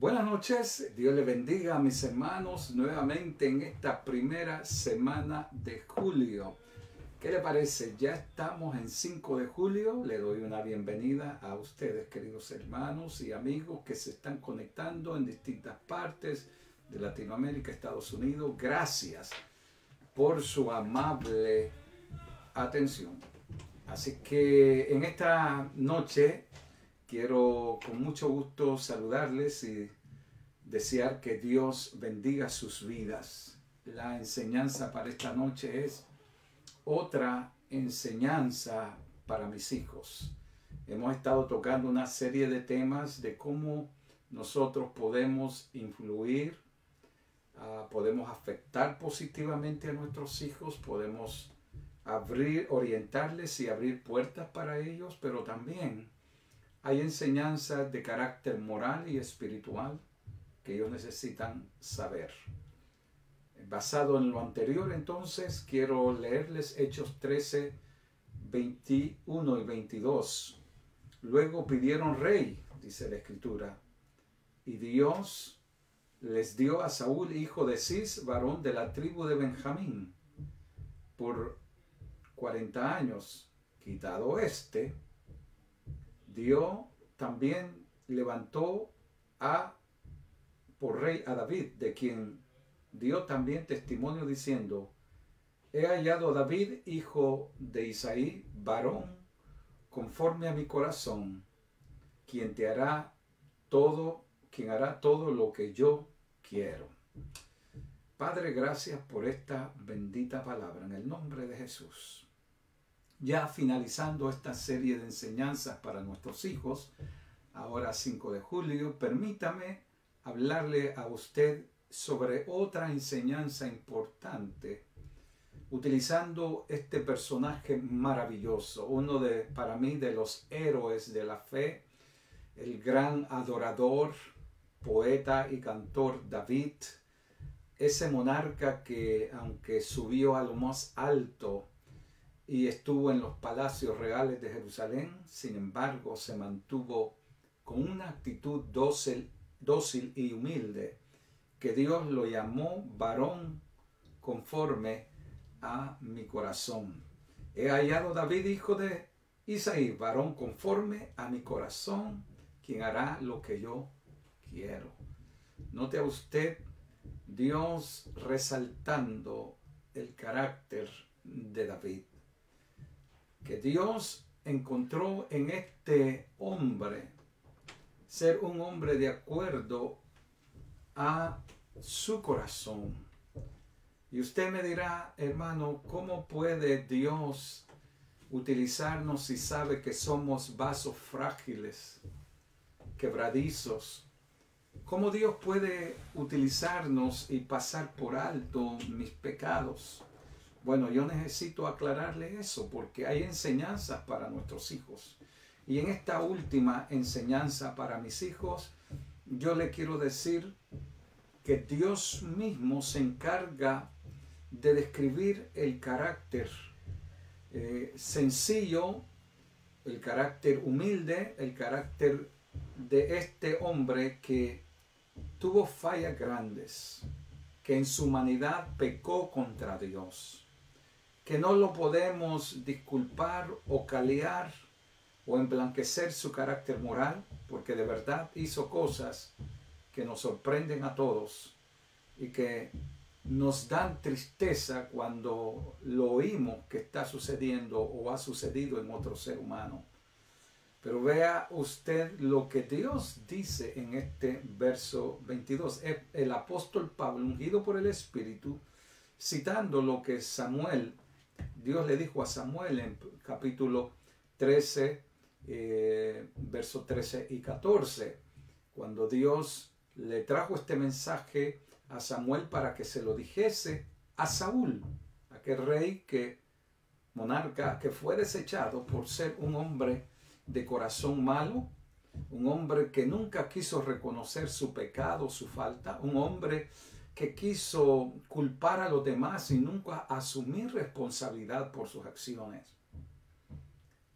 Buenas noches, Dios les bendiga a mis hermanos nuevamente en esta primera semana de julio. ¿Qué le parece? Ya estamos en 5 de julio. Le doy una bienvenida a ustedes, queridos hermanos y amigos que se están conectando en distintas partes de Latinoamérica, Estados Unidos. Gracias por su amable atención. Así que en esta noche quiero con mucho gusto saludarles y desear que Dios bendiga sus vidas. La enseñanza para esta noche es otra enseñanza para mis hijos. Hemos estado tocando una serie de temas de cómo nosotros podemos influir, podemos afectar positivamente a nuestros hijos, podemos orientarles y abrir puertas para ellos, pero también hay enseñanzas de carácter moral y espiritual que ellos necesitan saber. Basado en lo anterior, entonces, quiero leerles Hechos 13, 21 y 22. Luego pidieron rey, dice la Escritura, y Dios les dio a Saúl, hijo de Cis, varón de la tribu de Benjamín. Por 40 años, quitado este, Dios también levantó por rey a David, de quien dio también testimonio diciendo: he hallado a David, hijo de Isaí, varón conforme a mi corazón, quien hará todo lo que yo quiero. Padre, gracias por esta bendita palabra, en el nombre de Jesús. Ya finalizando esta serie de enseñanzas para nuestros hijos, ahora 5 de julio, permítame hablarle a usted sobre otra enseñanza importante, utilizando este personaje maravilloso, para mí, de los héroes de la fe, el gran adorador, poeta y cantor David, ese monarca que, aunque subió a lo más alto y estuvo en los palacios reales de Jerusalén, sin embargo se mantuvo con una actitud dócil y humilde, que Dios lo llamó varón conforme a mi corazón. He hallado a David, hijo de Isaí, varón conforme a mi corazón, quien hará lo que yo quiero. Note a usted Dios resaltando el carácter de David, que Dios encontró en este hombre ser un hombre de acuerdo a su corazón. Y usted me dirá, hermano, ¿cómo puede Dios utilizarnos si sabe que somos vasos frágiles, quebradizos? ¿Cómo Dios puede utilizarnos y pasar por alto mis pecados? Bueno, yo necesito aclararle eso, porque hay enseñanzas para nuestros hijos. Y en esta última enseñanza para mis hijos, yo le quiero decir que Dios mismo se encarga de describir el carácter sencillo, el carácter humilde, el carácter de este hombre que tuvo fallas grandes, que en su humanidad pecó contra Dios, que no lo podemos disculpar o calear o emblanquecer su carácter moral, porque de verdad hizo cosas que nos sorprenden a todos y que nos dan tristeza cuando lo oímos que está sucediendo o ha sucedido en otro ser humano. Pero vea usted lo que Dios dice en este verso 22. El apóstol Pablo, ungido por el Espíritu, citando lo que Dios le dijo a Samuel en capítulo 13, versos 13 y 14, cuando Dios le trajo este mensaje a Samuel para que se lo dijese a Saúl, aquel rey monarca que fue desechado por ser un hombre de corazón malo, un hombre que nunca quiso reconocer su pecado, su falta, un hombre que quiso culpar a los demás y nunca asumir responsabilidad por sus acciones.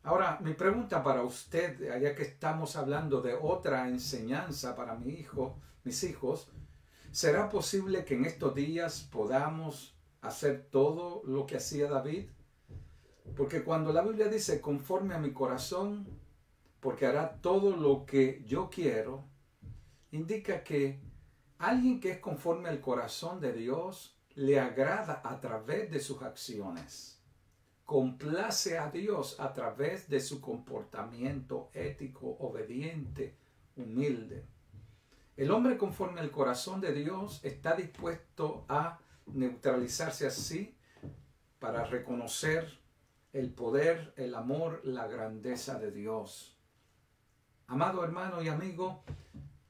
Ahora, mi pregunta para usted, ya que estamos hablando de otra enseñanza para mi hijo, mis hijos, ¿será posible que en estos días podamos hacer todo lo que hacía David? Porque cuando la Biblia dice conforme a mi corazón, porque hará todo lo que yo quiero, indica que alguien que es conforme al corazón de Dios le agrada a través de sus acciones, complace a Dios a través de su comportamiento ético, obediente, humilde. El hombre conforme al corazón de Dios está dispuesto a neutralizarse así para reconocer el poder, el amor, la grandeza de Dios. Amado hermano y amigo,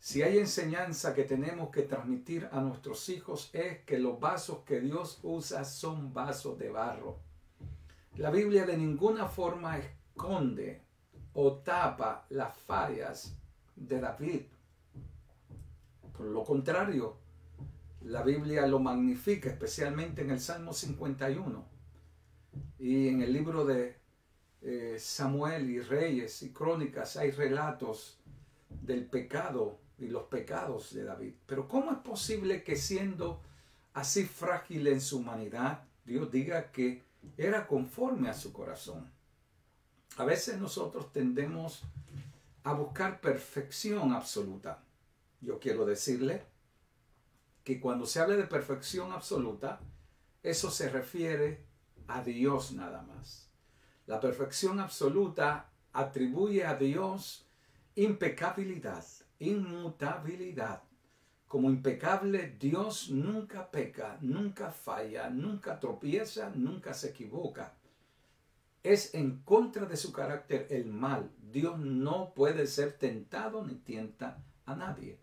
si hay enseñanza que tenemos que transmitir a nuestros hijos es que los vasos que Dios usa son vasos de barro. La Biblia de ninguna forma esconde o tapa las fallas de David. Por lo contrario, la Biblia lo magnifica, especialmente en el Salmo 51 y en el libro de Samuel y Reyes y Crónicas hay relatos del pecado y los pecados de David. Pero ¿cómo es posible que siendo así frágil en su humanidad, Dios diga que era conforme a su corazón? A veces nosotros tendemos a buscar perfección absoluta. Yo quiero decirle que cuando se habla de perfección absoluta, eso se refiere a Dios nada más. La perfección absoluta atribuye a Dios impecabilidad, inmutabilidad. Como impecable, Dios nunca peca, nunca falla, nunca tropieza, nunca se equivoca. Es en contra de su carácter el mal. Dios no puede ser tentado ni tienta a nadie.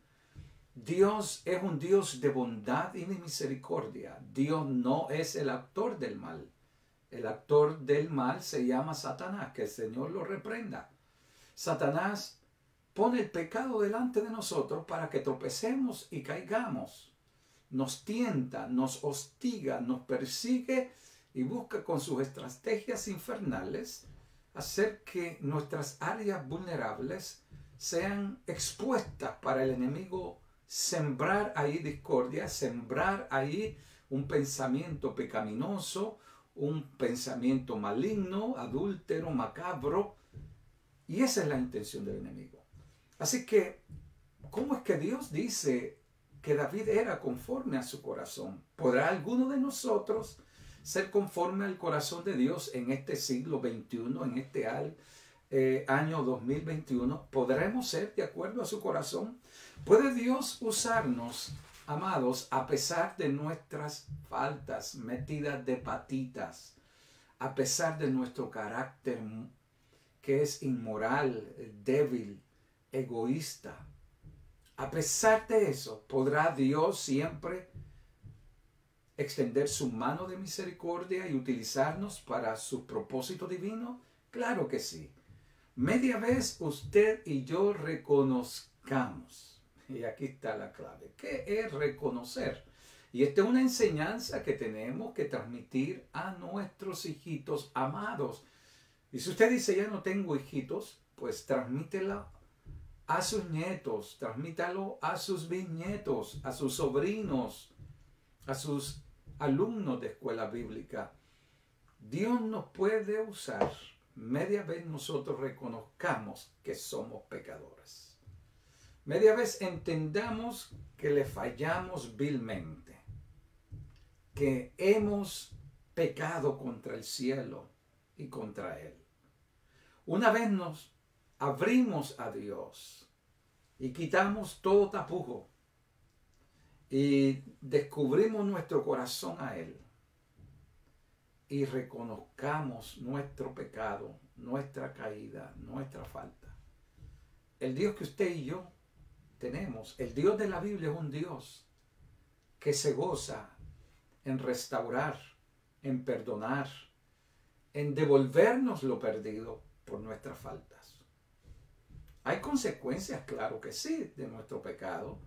Dios es un Dios de bondad y de misericordia. Dios no es el actor del mal. El actor del mal se llama Satanás, que el Señor lo reprenda. Satanás pone el pecado delante de nosotros para que tropecemos y caigamos. Nos tienta, nos hostiga, nos persigue y busca con sus estrategias infernales hacer que nuestras áreas vulnerables sean expuestas para el enemigo sembrar ahí discordia, sembrar ahí un pensamiento pecaminoso, un pensamiento maligno, adúltero, macabro. Y esa es la intención del enemigo. Así que, ¿cómo es que Dios dice que David era conforme a su corazón? ¿Podrá alguno de nosotros ser conforme al corazón de Dios en este siglo XXI, en este año 2021? ¿Podremos ser de acuerdo a su corazón? ¿Puede Dios usarnos, amados, a pesar de nuestras faltas, metidas de patitas, a pesar de nuestro carácter que es inmoral, débil, egoísta? A pesar de eso, ¿podrá Dios siempre extender su mano de misericordia y utilizarnos para su propósito divino? Claro que sí. Media vez usted y yo reconozcamos. Y aquí está la clave. ¿Qué es reconocer? Y esta es una enseñanza que tenemos que transmitir a nuestros hijitos amados. Y si usted dice, ya no tengo hijitos, pues transmítela a sus nietos, transmítalo a sus bisnietos, a sus sobrinos, a sus alumnos de escuela bíblica. Dios nos puede usar media vez nosotros reconozcamos que somos pecadores. Media vez entendamos que le fallamos vilmente, que hemos pecado contra el cielo y contra Él. Una vez nos abrimos a Dios y quitamos todo tapujo y descubrimos nuestro corazón a Él y reconozcamos nuestro pecado, nuestra caída, nuestra falta. El Dios que usted y yo tenemos, el Dios de la Biblia, es un Dios que se goza en restaurar, en perdonar, en devolvernos lo perdido por nuestras faltas. Hay consecuencias, claro que sí, de nuestro pecado,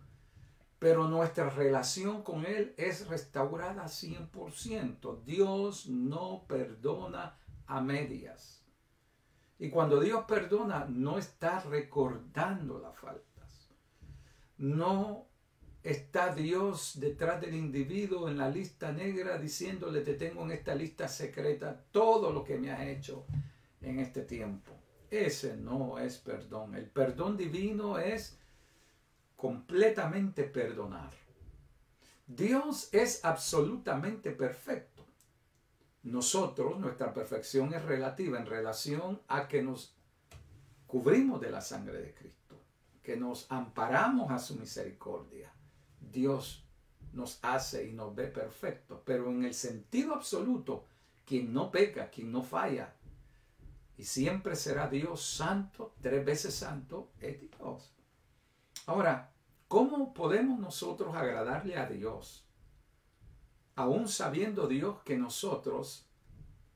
pero nuestra relación con Él es restaurada 100%. Dios no perdona a medias. Y cuando Dios perdona, no está recordando las faltas. No está Dios detrás del individuo en la lista negra diciéndole: te tengo en esta lista secreta todo lo que me has hecho en este tiempo. Ese no es perdón. El perdón divino es completamente perdonar. Dios es absolutamente perfecto. Nosotros, nuestra perfección es relativa en relación a que nos cubrimos de la sangre de Cristo, que nos amparamos a su misericordia. Dios nos hace y nos ve perfectos, pero en el sentido absoluto, quien no peca, quien no falla, y siempre será Dios santo, 3 veces santo, es Dios. Ahora, ¿cómo podemos nosotros agradarle a Dios? Aún sabiendo Dios que nosotros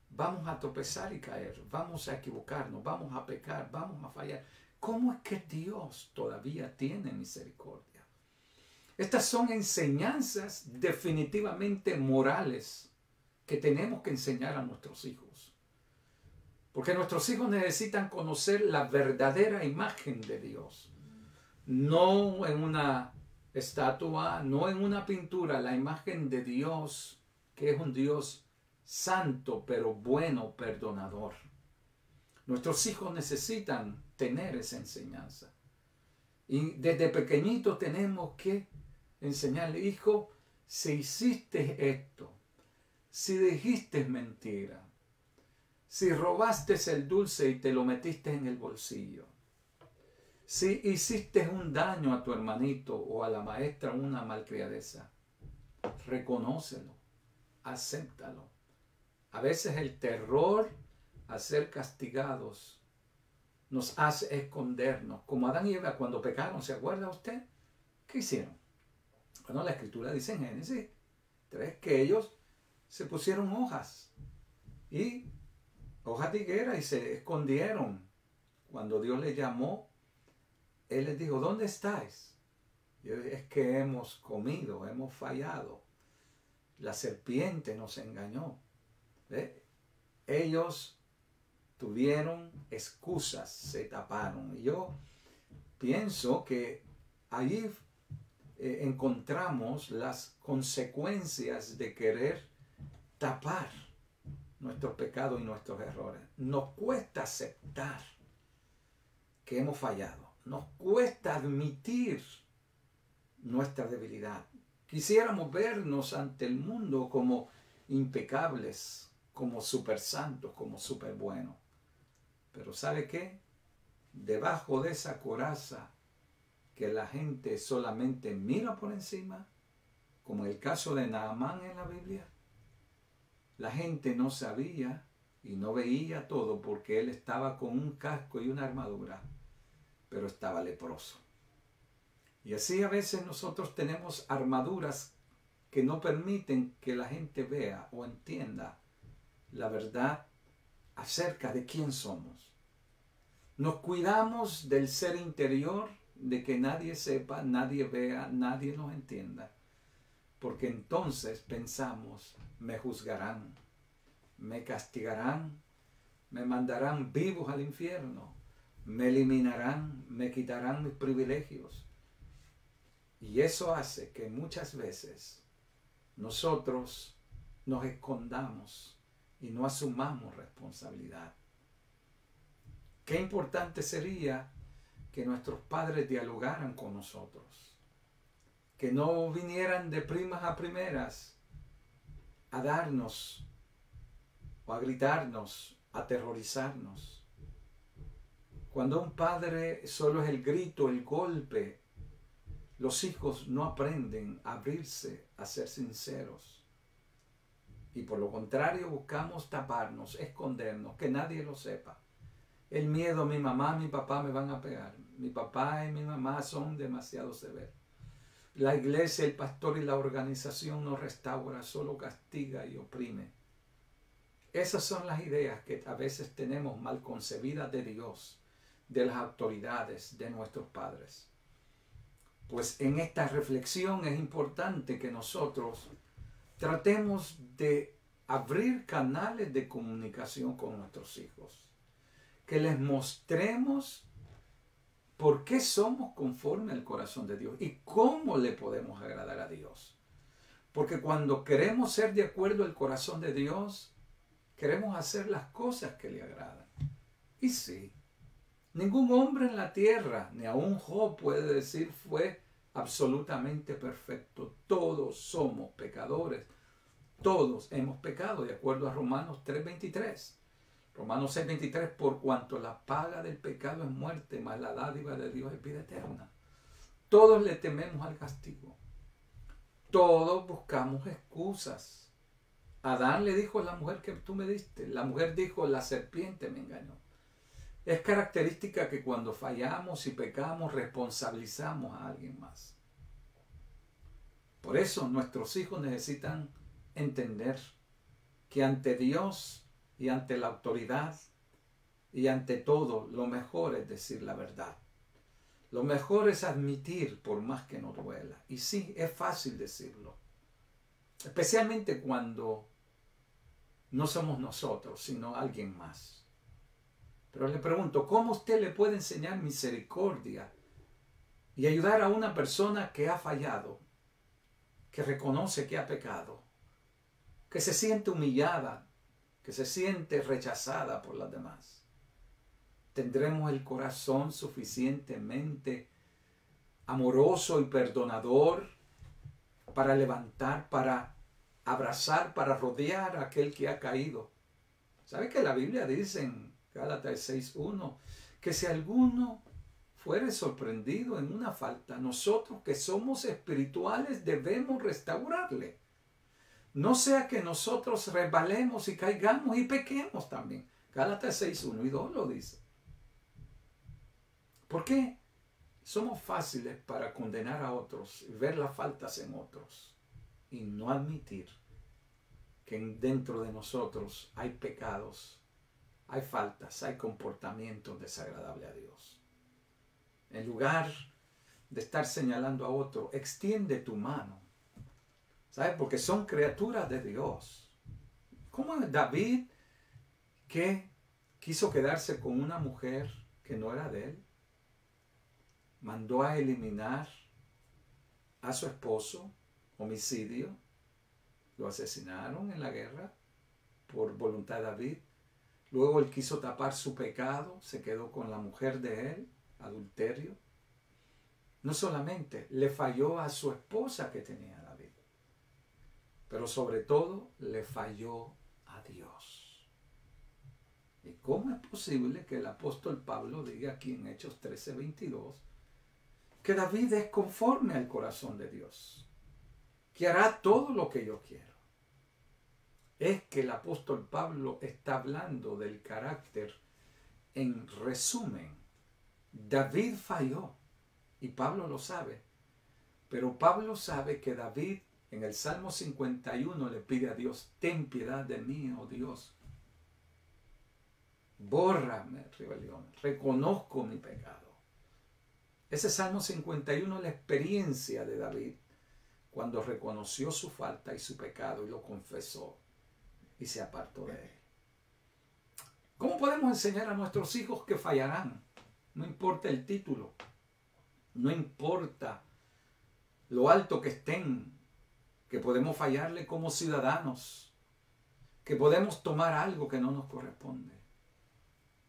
vamos a tropezar y caer, vamos a equivocarnos, vamos a pecar, vamos a fallar. ¿Cómo es que Dios todavía tiene misericordia? Estas son enseñanzas definitivamente morales que tenemos que enseñar a nuestros hijos. Porque nuestros hijos necesitan conocer la verdadera imagen de Dios. No en una estatua, no en una pintura, la imagen de Dios, que es un Dios santo, pero bueno, perdonador. Nuestros hijos necesitan tener esa enseñanza. Y desde pequeñitos tenemos que enseñarle: hijo, si hiciste esto, si dijiste mentira, si robaste el dulce y te lo metiste en el bolsillo, si hiciste un daño a tu hermanito o a la maestra, una malcriadeza, reconócelo, acéptalo. A veces el terror a ser castigados nos hace escondernos. Como Adán y Eva cuando pecaron, ¿se acuerda usted? ¿Qué hicieron? Bueno, la Escritura dice en Génesis 3 que ellos se pusieron hojas de higuera y se escondieron. Cuando Dios les llamó, Él les dijo: ¿dónde estáis? Y es que hemos comido, hemos fallado. La serpiente nos engañó. ¿Ve? Ellos tuvieron excusas, se taparon. Y yo pienso que allí encontramos las consecuencias de querer tapar nuestros pecados y nuestros errores. Nos cuesta aceptar que hemos fallado. Nos cuesta admitir nuestra debilidad. Quisiéramos vernos ante el mundo como impecables, como super santos, como super buenos. Pero ¿sabe qué? Debajo de esa coraza que la gente solamente mira por encima, como el caso de Naamán en la Biblia, la gente no sabía y no veía todo porque él estaba con un casco y una armadura, pero estaba leproso. Y así a veces nosotros tenemos armaduras que no permiten que la gente vea o entienda la verdad acerca de quién somos. Nos cuidamos del ser interior, de que nadie sepa, nadie vea, nadie nos entienda, porque entonces pensamos: me juzgarán, me castigarán, me mandarán vivos al infierno, me eliminarán, me quitarán mis privilegios. Y eso hace que muchas veces nosotros nos escondamos y no asumamos responsabilidad. Qué importante sería que nuestros padres dialogaran con nosotros, que no vinieran de primas a primeras a darnos o a gritarnos, a aterrorizarnos. Cuando un padre solo es el grito, el golpe, los hijos no aprenden a abrirse, a ser sinceros. Y por lo contrario buscamos taparnos, escondernos, que nadie lo sepa. El miedo: mi mamá, mi papá me van a pegar. Mi papá y mi mamá son demasiado severos. La iglesia, el pastor y la organización no restaura, solo castiga y oprime. Esas son las ideas que a veces tenemos mal concebidas de Dios, de las autoridades, de nuestros padres. Pues en esta reflexión es importante que nosotros tratemos de abrir canales de comunicación con nuestros hijos, que les mostremos ¿Por qué somos conforme al corazón de Dios? ¿Y cómo le podemos agradar a Dios? Porque cuando queremos ser de acuerdo al corazón de Dios, queremos hacer las cosas que le agradan. Y sí, ningún hombre en la tierra, ni aun Job puede decir fue absolutamente perfecto. Todos somos pecadores. Todos hemos pecado, de acuerdo a Romanos 3:23. Romanos 6:23, por cuanto la paga del pecado es muerte, mas la dádiva de Dios es vida eterna. Todos le tememos al castigo. Todos buscamos excusas. Adán le dijo a la mujer que tú me diste. La mujer dijo, la serpiente me engañó. Es característica que cuando fallamos y pecamos, responsabilizamos a alguien más. Por eso nuestros hijos necesitan entender que ante Dios y ante la autoridad y ante todo, lo mejor es decir la verdad. Lo mejor es admitir por más que nos duela. Y sí, es fácil decirlo. Especialmente cuando no somos nosotros, sino alguien más. Pero le pregunto, ¿cómo usted le puede enseñar misericordia y ayudar a una persona que ha fallado, que reconoce que ha pecado, que se siente humillada, que se siente rechazada por las demás? ¿Tendremos el corazón suficientemente amoroso y perdonador para levantar, para abrazar, para rodear a aquel que ha caído? ¿Sabe que la Biblia dice en Gálatas 6:1 que si alguno fuere sorprendido en una falta, nosotros que somos espirituales debemos restaurarle? No sea que nosotros resbalemos y caigamos y pequemos también. Gálatas 6:1 y 2 lo dice. ¿Por qué somos fáciles para condenar a otros y ver las faltas en otros y no admitir que dentro de nosotros hay pecados, hay faltas, hay comportamientos desagradables a Dios? En lugar de estar señalando a otro, extiende tu mano. ¿Sabes? Porque son criaturas de Dios. ¿Cómo es David, que quiso quedarse con una mujer que no era de él, mandó a eliminar a su esposo, homicidio, lo asesinaron en la guerra por voluntad de David? Luego él quiso tapar su pecado, se quedó con la mujer de él, adulterio. No solamente le falló a su esposa que tenía David, pero sobre todo le falló a Dios. ¿Y cómo es posible que el apóstol Pablo diga aquí en Hechos 13:22 que David es conforme al corazón de Dios, que hará todo lo que yo quiero? Es que el apóstol Pablo está hablando del carácter. En resumen, David falló y Pablo lo sabe, pero Pablo sabe que David en el Salmo 51 le pide a Dios: ten piedad de mí, oh Dios, bórrame rebeliones, reconozco mi pecado. Ese Salmo 51 es la experiencia de David cuando reconoció su falta y su pecado y lo confesó y se apartó de él. ¿Cómo podemos enseñar a nuestros hijos que fallarán? No importa el título, no importa lo alto que estén, que podemos fallarle como ciudadanos, que podemos tomar algo que no nos corresponde,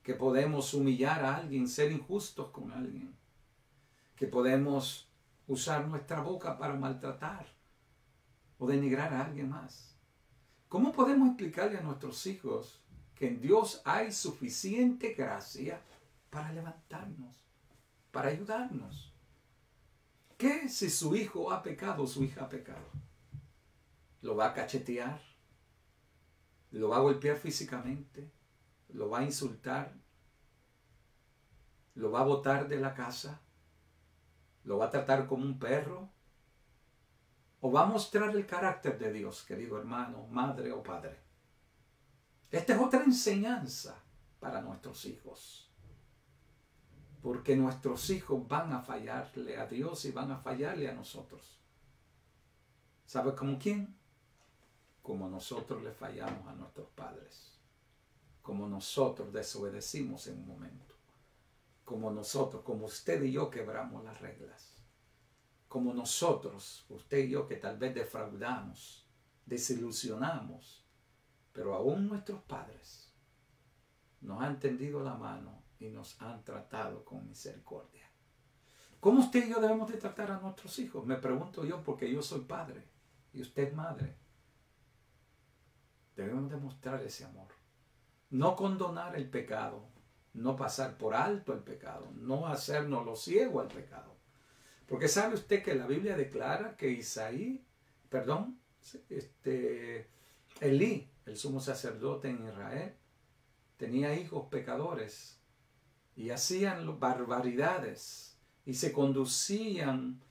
que podemos humillar a alguien, ser injustos con alguien, que podemos usar nuestra boca para maltratar o denigrar a alguien más. ¿Cómo podemos explicarle a nuestros hijos que en Dios hay suficiente gracia para levantarnos, para ayudarnos? ¿Qué si su hijo ha pecado o su hija ha pecado? ¿Lo va a cachetear? ¿Lo va a golpear físicamente? ¿Lo va a insultar? ¿Lo va a botar de la casa? ¿Lo va a tratar como un perro? ¿O va a mostrar el carácter de Dios, querido hermano, madre o padre? Esta es otra enseñanza para nuestros hijos. Porque nuestros hijos van a fallarle a Dios y van a fallarle a nosotros. ¿Sabe como quién? Como nosotros le fallamos a nuestros padres. Como nosotros desobedecimos en un momento. como nosotros, como usted y yo quebramos las reglas. Como nosotros, usted y yo, que tal vez defraudamos, desilusionamos, pero aún nuestros padres nos han tendido la mano y nos han tratado con misericordia. ¿Cómo usted y yo debemos de tratar a nuestros hijos? Me pregunto yo, porque yo soy padre y usted es madre. Debemos demostrar ese amor. No condonar el pecado, no pasar por alto el pecado, no hacernos los ciegos al pecado. Porque sabe usted que la Biblia declara que Elí, el sumo sacerdote en Israel, tenía hijos pecadores y hacían barbaridades y se conducían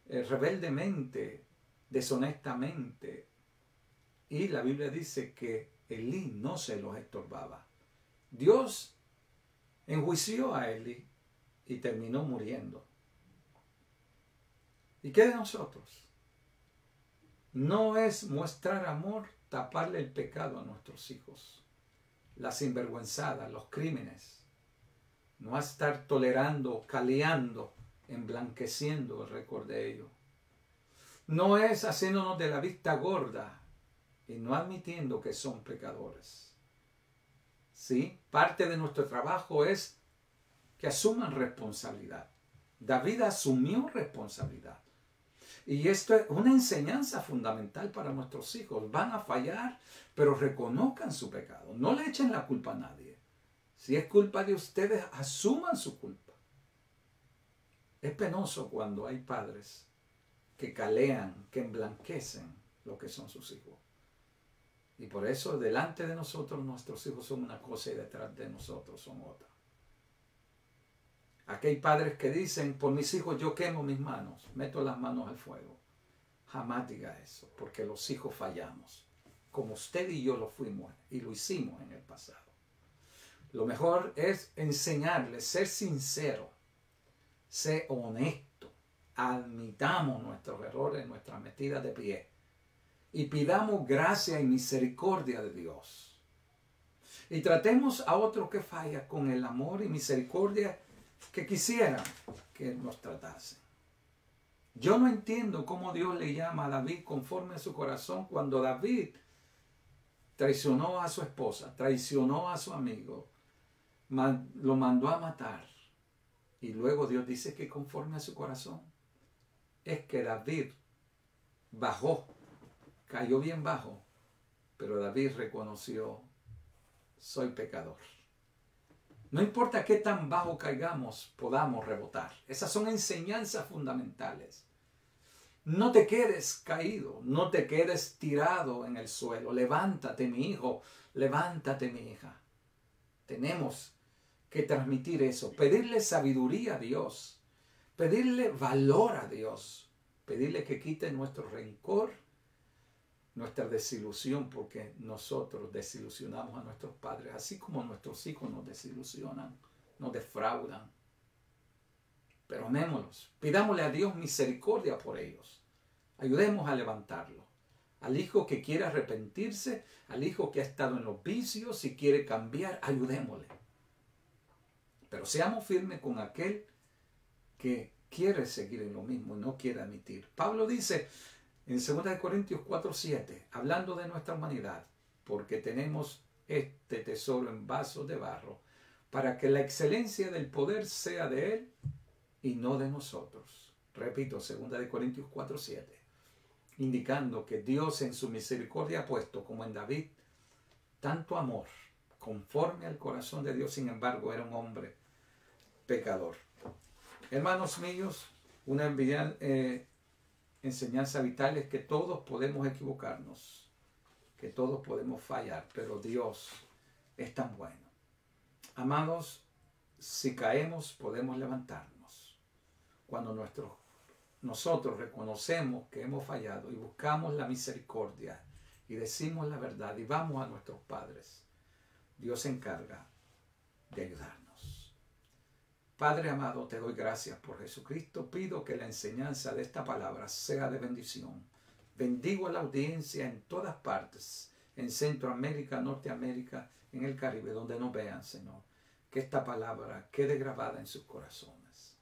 rebeldemente, deshonestamente. Y la Biblia dice que Elí no se los estorbaba. Dios enjuició a Elí y terminó muriendo. ¿Y qué de nosotros? No es mostrar amor taparle el pecado a nuestros hijos, las sinvergüenzadas, los crímenes. No estar tolerando, caleando, emblanqueciendo el récord de ellos. No es haciéndonos de la vista gorda y no admitiendo que son pecadores. ¿Sí? Parte de nuestro trabajo es que asuman responsabilidad. David asumió responsabilidad. Y esto es una enseñanza fundamental para nuestros hijos. Van a fallar, pero reconozcan su pecado. No le echen la culpa a nadie. Si es culpa de ustedes, asuman su culpa. Es penoso cuando hay padres que calean, que emblanquecen lo que son sus hijos. Y por eso delante de nosotros nuestros hijos son una cosa y detrás de nosotros son otra. Aquí hay padres que dicen, por mis hijos yo quemo mis manos, meto las manos al fuego. Jamás diga eso, porque los hijos fallamos, como usted y yo lo fuimos y lo hicimos en el pasado. Lo mejor es enseñarles, ser sincero, ser honesto, admitamos nuestros errores, nuestras metidas de pie y pidamos gracia y misericordia de Dios. Y tratemos a otro que falla con el amor y misericordia que quisieran que nos tratasen. Yo no entiendo cómo Dios le llama a David conforme a su corazón cuando David traicionó a su esposa, traicionó a su amigo, lo mandó a matar. Y luego Dios dice que conforme a su corazón. Es que David bajó, cayó bien bajo, pero David reconoció, soy pecador. No importa qué tan bajo caigamos, podamos rebotar. Esas son enseñanzas fundamentales. No te quedes caído, no te quedes tirado en el suelo. Levántate, mi hijo, levántate, mi hija. Tenemos que transmitir eso, pedirle sabiduría a Dios, pedirle valor a Dios, pedirle que quite nuestro rencor, nuestra desilusión, porque nosotros desilusionamos a nuestros padres, así como nuestros hijos nos desilusionan, nos defraudan. Pero amémoslos, pidámosle a Dios misericordia por ellos, ayudemos a levantarlo. Al hijo que quiere arrepentirse, al hijo que ha estado en los vicios y quiere cambiar, ayudémosle. Pero seamos firmes con aquel que quiere seguir en lo mismo y no quiere admitir. Pablo dice en 2 Corintios 4:7, hablando de nuestra humanidad, porque tenemos este tesoro en vasos de barro, para que la excelencia del poder sea de Él y no de nosotros. Repito, 2 Corintios 4:7, indicando que Dios en su misericordia ha puesto, como en David, tanto amor, conforme al corazón de Dios. Sin embargo, era un hombre pecador. Hermanos míos, una enseñanza vital es que todos podemos equivocarnos, que todos podemos fallar, pero Dios es tan bueno. Amados, si caemos podemos levantarnos. Cuando nosotros reconocemos que hemos fallado y buscamos la misericordia y decimos la verdad y vamos a nuestros padres, Dios se encarga de ayudarnos. Padre amado, te doy gracias por Jesucristo. Pido que la enseñanza de esta palabra sea de bendición. Bendigo a la audiencia en todas partes, en Centroamérica, Norteamérica, en el Caribe, donde nos vean, Señor. que esta palabra quede grabada en sus corazones.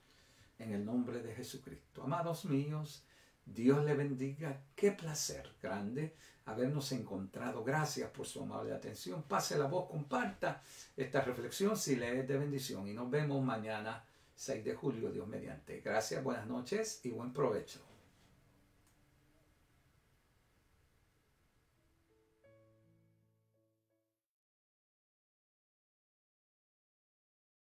En el nombre de Jesucristo. Amados míos, Dios le bendiga. Qué placer grande habernos encontrado. Gracias por su amable atención. Pase la voz, comparta esta reflexión si le es de bendición. Y nos vemos mañana, 6 de julio, Dios mediante. Gracias, buenas noches y buen provecho.